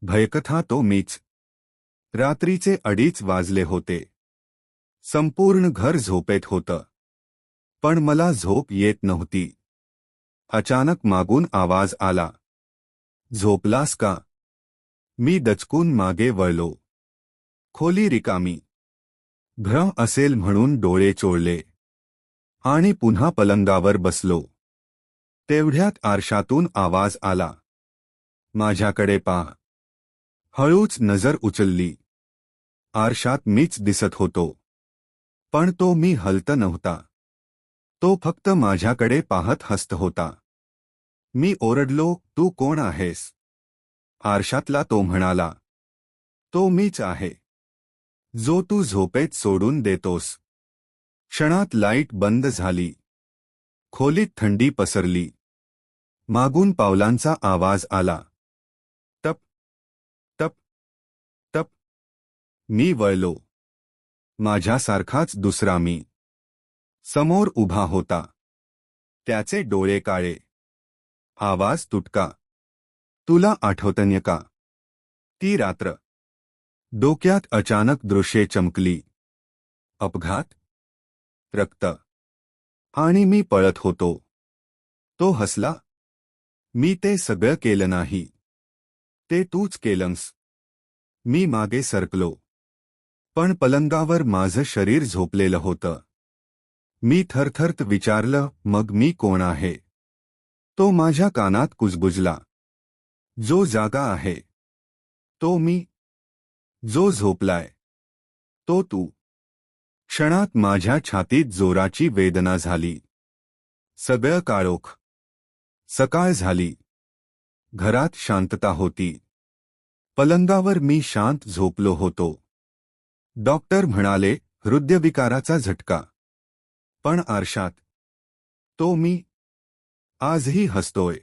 भयकथा तो मीच. रात्रीचे 2:30 वाजले होते. संपूर्ण घर झोपेत होतं. पण मला झोप येत नव्हती. अचानक मागून आवाज आला. झोपलास का? मी दचकून मागे वळलो. खोली रिकामी. भ्रम असेल म्हणून डोळे चोळले आणि पुन्हा पलंगावर बसलो. तेवढ्यात आरशातून आवाज आला. माझ्याकडे पहा. हळूच नजर उचलली. आरशात मीच दिसत होतो. पण तो मी हलत नव्हता. तो फक्त माझ्याकडे पाहत हसत होता. मी ओरडलो, तू कोण आहेस? आरशातला तो म्हणाला, तो मीच आहे, जो तू झोपेत सोडून देतोस. क्षणात लाईट बंद झाली. खोलीत थंडी पसरली. मागून पावलांचा आवाज आला. टप टप टप. मी वळलो. माझ्यासारखाच दुसरा मी समोर उभा होता. त्याचे डोळे काळे. आवाज तुटका. तुला आठवतंय का? ती रात्र. डोक्यात अचानक दृश्ये चमकली. अपघात, रक्त, आणि मी पळत होतो. तो हसला. मी ते सगळं केलं नाही. ते तूच केलंस. मी मागे सरकलो. पण पलंगावर माझं शरीर झोपलेलं होतं. मी थरथरत विचारलं, मग मी कोण आहे? तो माझ्या कानात कुजबुजला. जो जागा आहे तो मी. जो झोपलाय तो तू. क्षणात माझ्या छातीत जोराची वेदना झाली. सगळं काळोख. सकाळ झाली. घरात शांतता होती. पलंगावर मी शांत झोपलो होतो. डॉक्टर म्हणाले, हृदयविकाराचा झटका. पण आरशात तो मी आजही हसतोय.